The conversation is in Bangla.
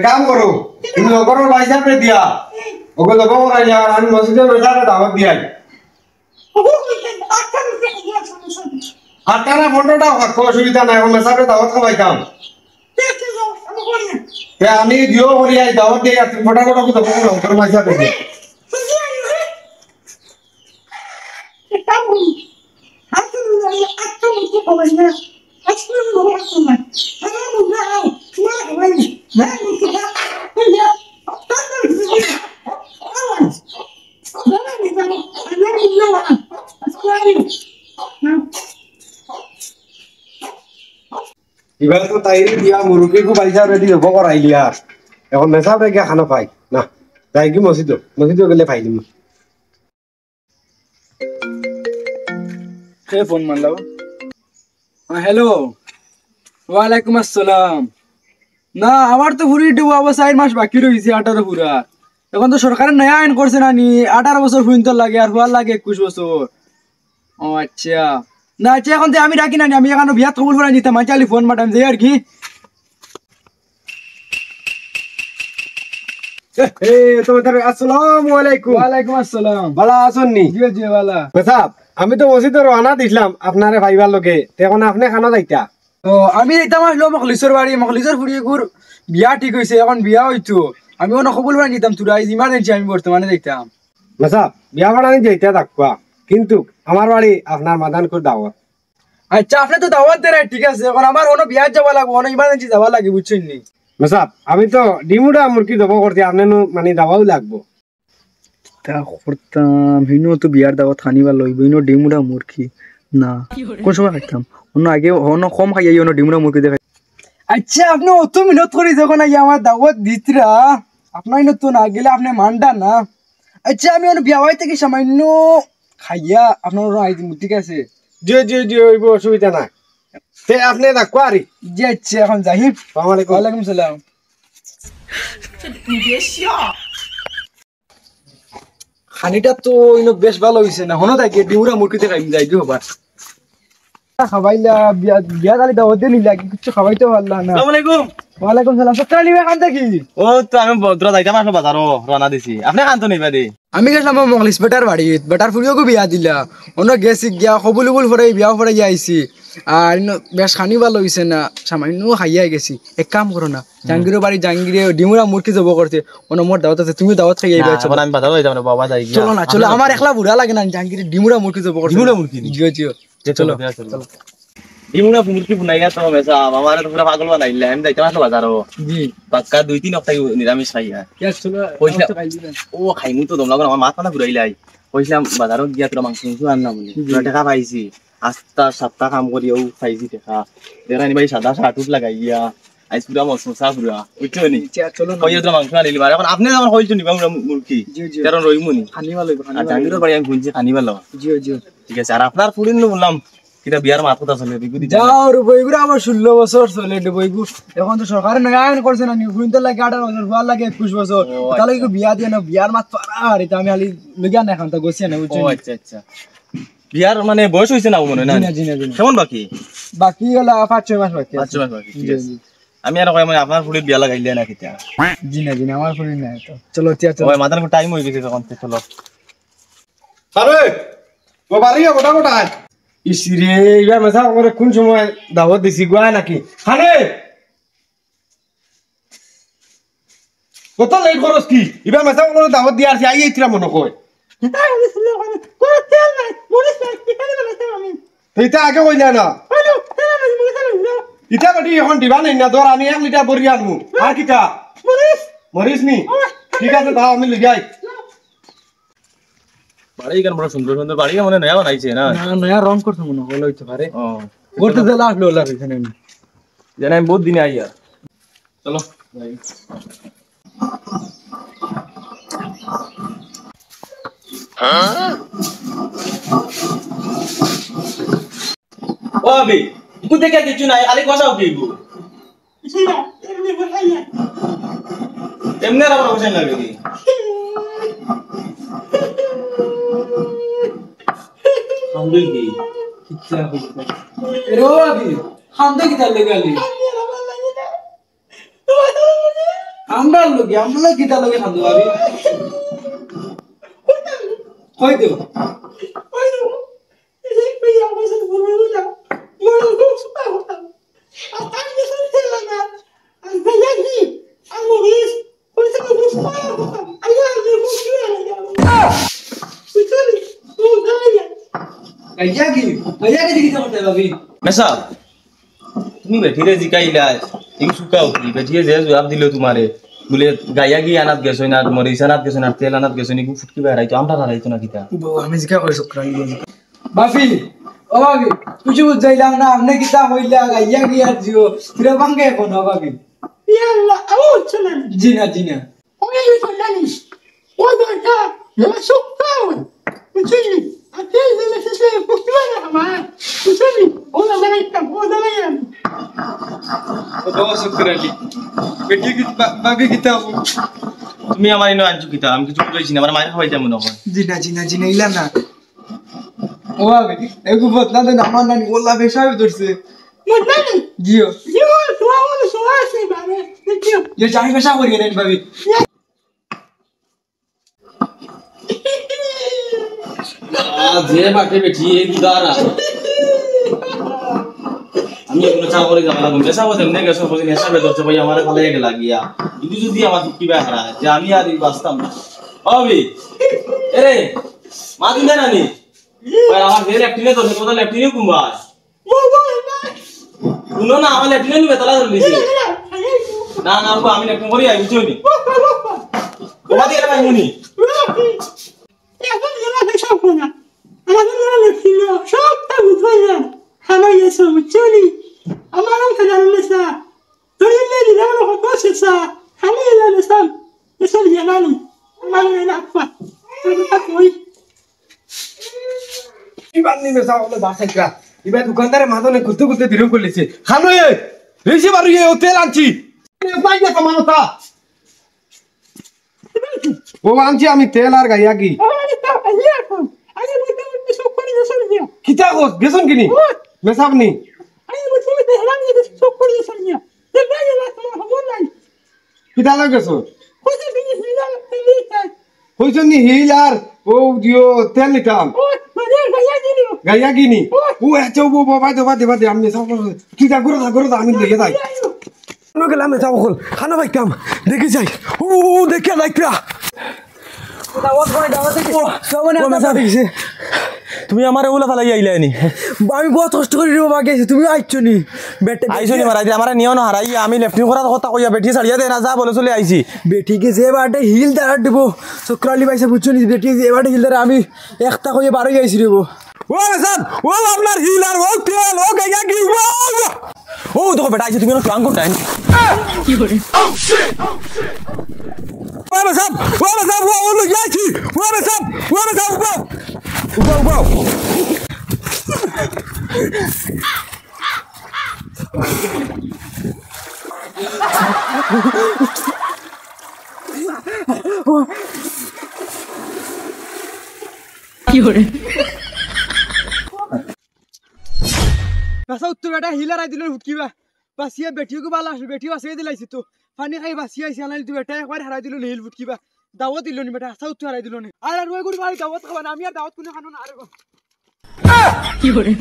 काम करो इन लोगों को भाई साहब ने दिया ओको लोगों को राजा हम मस्जिद में बैठा दावत दिया आटाना फोटोटा कोई सुविधा नहीं हम साहब ने दावत खवाई काम ते आमी दियो बोली आई दावत दिया तुम फटाफट को लोगों को ऊपर भाई साहब ने इबार तो ताइरी दिया मुर्गी को पैसा रेडी हो कर आई लिया এখন মেসাব রে খানা পাই না যাই কি মসজিদ গেলে পাই দিম কে ফোন মারলো হ্যালো ওয়ালাইকুম আসসালাম না আমার তো পুরি ডুব অবস্থা 4 মাস বাকি রইছে 18 পুরা এখন তো সরকার নয়া আইন করছে না নি 18 বছর পর্যন্ত লাগে আর হওয়ার লাগে 21 বছর ও আচ্ছা না আচ্ছা এখন তো আমি রাখি না আমি এখন বিয়াত কবুল করে নিতে মাচালি ফোন মাটাম যাই আর কি এ তোমাদের আসসালামু আলাইকুম ওয়ালাইকুম আসসালাম ভালো আছেন নি জি জি ভালো মেসাব আমি তো মসজিদে রওনা দিছিলাম আপনারে ভাইবার লগে এখন আপনি খানা যাইতা তো আমি যাইতাম আসলো মখলিসর বাড়ি মখলিসর ফুড়ি গুর বিয়া ঠিক হইছে এখন বিয়া হইতো আমি ওনা কবুল করে নিতাম তুই ইমার্জেন্সি আমি বর্তমানে যাইতাম মেসাব বিয়া বাড়ানি যাইতা থাকবা কিন্তু আমার বাড়ি আপনার মাদানপুর দাওয়াত আচ্ছা আপনি তো দাওয়াত দেন ঠিক আছে এখন আমার ওনো বিয়া যাওয়া লাগবে ওনো ইমার্জেন্সি যাওয়া লাগে বুঝছেন নি মেসাব আমি তো ডিমুডা মুরগি দেব করতে আপনি মানে দাওয়াও লাগবো তা করতাম হিনো তো বিয়ার দাওয়াত খানিবার লইব হিনো ডিমুডা মুরগি না কোন সময় খাইতাম অন্য আগে অন্য কম খাইয়াই অন্য ডিমুডা মুরগি দেখাই আচ্ছা আপনি অত মিনত করে যখন আগে আমার দাওয়াত দিতরা আপনার তো না গেলে আপনি মানডা না আচ্ছা আমি অন্য বিয়া হইতে কি সামান্য খাইয়া আপনার আইদি ঠিক আছে জি জি জি ওইব অসুবিধা নাই তে আপনি থাকবা আরি জি আচ্ছা এখন যাই আসসালামু আলাইকুম ওয়ালাইকুম সালাম খানিটা তো ইনো বেশ ভালো হইছে না হনো থাকে ডিউরা মুরগিতে খাইম যাই দিও বা খাবাইলা বিয়া দালি দাওয়াত দিলি লাগি কিছু খাবাইতে পারলা না আসসালামু আলাইকুম ওয়ালাইকুম সালাম সত্তর নিবে খান থাকি ও তো আমি বদ্র যাইতাম আসলে বাজারও রানা দিছি আপনি খান তো নিবা দি আমি গেছিলাম মখলিস বেটার বাড়িত বেটার ফুরিও বিয়া দিলা অন্য গেছি গিয়া কবুল উবুল ফরাই বিয়া ফরাই আইছি আর বেশ খানি ভালো হইছে না সামান্য খাইয়াই গেছি এক কাম করো না জাঙ্গিরের বাড়ি জাঙ্গিরে ডিমুরা মুরগি জব করতে অন্য মোর দাওয়াত আছে তুমি দাওয়াত খাইয়াই যাচ্ছ আমি বাজারও যাইতাম না বাবা যাই চলো না চলো আমার একলা বুড়া লাগে না জাঙ্গিরে ডিমুরা মুরগি জব করতে ডিমুরা মুরগি জিও জিও চলো চলো ডিমুরা মুরগি বুনাইয়া তো মেসা আমার তো পুরা পাগল বানাইলা আমি যাইতাম আসলে বাজারও জি পাক্কা 2-3 হপ্তাহ নিরামিষ খাইয়া চলো ও খাইমু তো দম লাগা আমার মাথা না ঘুরাইলাই কইছিলাম বাজারও গিয়া তোরা মাংস আনলাম বলে টাকা পাইছি আস্তা সপ্তাহ কাম করি ও খাইছি টাকা দেখানি ভাই সাদা শার্টুট লাগাইয়া আইস পুরা মশমশা পুরা বুঝছো নি চলো না কইয়া তোরা মাংস আনিলি মানে এখন আপনি আমার কইছো নিবা মুরগি কারণ রইমুনি খানি ভালো আর জাঙ্গিরের বাড়ি আমি গুনছি খানি ভালো জিও জিও ঠিক আছে আর আপনার ফুরিন বললাম কিটা বিয়ার মাথা কথা চলে বিগুদি যাও রে বইগুলো আমার 16 বছর চলে রে বইগু এখন তো সরকারে নয়া আইন করছে না নিউন তো লাগে 18 বছর ভাল লাগে 21 বছর তাহলে কি বিয়া দিয়ে না বিয়ার মাত পার এটা আমি খালি লগিয়া না এখন তো গছিয়া না বুঝছো ও আচ্ছা আচ্ছা বিয়ার মানে বয়স হইছে না মনে না কেমন বাকি বাকি হলো 5-6 মাস বাকি 5 মাস বাকি ঠিক আছে আমি আর কই মানে আপনার ফুরি বিয়া লাগাইলে না কিটা জি না আমার ফুরি না তো চলো তিয়া চলো ওই মাদার টাইম হই গেছে তখন চলো আরে ও বাড়িয়া গোটা গোটা ইসিরে এবার মেসা করে কোন সময় দাওয়াত দিছি গোয়া নাকি খানে কত লেট করস কি এবার মেসা করে দাওয়াত দিয়া আছে আই এইত্রা মনে কই এইটা আগে কই না ইটা গটি এখন দিবা নাই না ধর আমি 1 লিটার বড়ি আনমু আর কিটা মরিস নি ঠিক আছে দাও আমি লই যাই বাড়ি কেন বড় সুন্দর সুন্দর বাড়ি মানে নয়া বানাইছে না না নয়া রং করতে মনে হলো হইতে পারে ও করতে দিলে আসলো লার এখানে জানা আমি বহুত দিনে আইয়া চলো ও আবি কু দেখে কিছু নাই আলি কষাও কিবু এমনি আর বসে লাগবে কি খান্দই কি কিচ্ছা হইছে এরো আবি খান্দে কি তার লাগি আলি আমরা কি তার লাগি খান্দো আবি কই দেব গাইয়া কি দেখি করতে ভাবি মেসা তুমি বেঠিরে জিকাইলা এই সুকা উঠলি বেঠিয়ে যে জবাব দিল তোমারে বলে গায়া গিয়ে আনাত গেছো না মরিস আনাত গেছো না তেল আনাত গেছো নি ফুটকি বেড়াইতো আমরা হারাইতো না কিতা আমি জিকা কই শুকরানি ভাবি ও ভাবি কিছু বুঝাইলাম না আপনি কিতা হইলা গাইয়া গিয়া জিও ফিরে ভাঙ্গে কোন ভাবি يلا أموت سنن জিনা وين فلانيش وضعك يا سكاوي وتجي أتيجي لتسلي فكرة معاه وتجي ولا زليتك ولا زليان ও শুকরানি বেটি কি ভাবি কিতা তুমি আমার ইনো আনছো কিতা আমি কিছু কইছি না আমার মায়ের খাওয়াই যাবো না জিনা ইলা না ও ভাবি এগু বদলা দেন আমার নানি ওলা বেশাবে ধরছে مدني জিও يقول سؤال سؤال بعدين نجيب ये चाहे बेशा हो रही है भाभी যে বাটে বেঠি এই দুদারা আমি এগুলো চা করে যাওয়া লাগবে নেশা বসে এমনি গেছো বসে নেশা বেদরছে ভাই আমার ভালো লাগে লাগিয়া কিন্তু যদি আমার কি হারা যে আমি আর এই বাঁচতাম না অবি এরে মা দিন নানি ভাই আমার যে ল্যাপটনে তো কথা ল্যাপটনে কুমার শুনো না আমার ল্যাপটনে নিবে তালা ধরে দিছি না না আমি ল্যাপটন করি আই বুঝছো নি কোবা দিয়ে ভাই মুনি এখন যারা বেশাবনা আমাদের যারা লেখিল সবটা বুঝাইয়া খানা গেছে বুঝছনি আমার খানা নেসা ধরিলে দিলাম কত শেষা খালি এলা নেসা নেসা জানানি আমার এলা আপা এটা কই ইবান নি মেসা হলো বাসাইকা ইবা দোকানদারে মাদনে কুলতে কুলতে দিরম করলিছে খানো এ রিসি বারু এ হোটেল আনছি পাই না মানতা ও আনছি আমি তেল আর গাইয়া কি আমার এটা আইয়া এখন আগে বুঝতে সব করে গেছে নিয়া কিতা কস গেছন কিনি মেসাবনি আগে বুঝতে হেরান গেছে সব করে গেছে নিয়া এটা গেলা তোমার খবর নাই কিতা লাগ গেছ কইছে তুমি হিলা তেলি চাই কইছন নি হিল আর ও দিও তেল নিতাম ও মানে গায়া দিলো গাইয়া কিনি ও এত ও বাবা দেবা দে আমি সব কিতা করো আমি লইয়া যাই নো গেলাম মেসা বকল খানা বাইতাম দেখি যাই ও দেখে লাইকা দাওয়াত করে দাওয়াত থেকে সবনে আপনারা দেখছে তুমি আমারে ওলা ফালাই আইলাই নি আমি বহুত কষ্ট করে রিও বাগেছি তুমি আইছো নি বেটে আইছো নি মারাই আমারে নিও না হারাই আমি লেফটিং করার কথা কইয়া বেটি ছাড়িয়া দে না যা বলে চলে আইছি বেটি के যে বাটে হিল দাঁড় দিব শুক্রালি পাইছে বুঝছো নি বেটি যে বাটে হিল দাঁড় আমি একটা কইয়া বারো আইছি রেবো ও মেসাব ও আপনার হিল আর ও তেল ও গাইয়া কি ও দেখো বেটা আইছি তুমি না ট্রাঙ্ক টাইম কি করে ও মেসাব ও লো যাইছি ও মেসাব উবাও কি করে বাসা উত্তর বেটা হিলার আই দিল হুটকিবা বাসিয়া বেটিও को बाला बेटी बासिया दिलाइছি তো পানি খাই বাসিয়া আইছি আনালি তুই বেটা একবার হারাই দিল হিল ফুটকিবা দাওয়াত দিল নি বেটা আসা উত্তর হারাই দিল নি আর রই গুড়ি ভাই দাওয়াত খাবা না আমি আর দাওয়াত কোনে খানো না আরে কি করে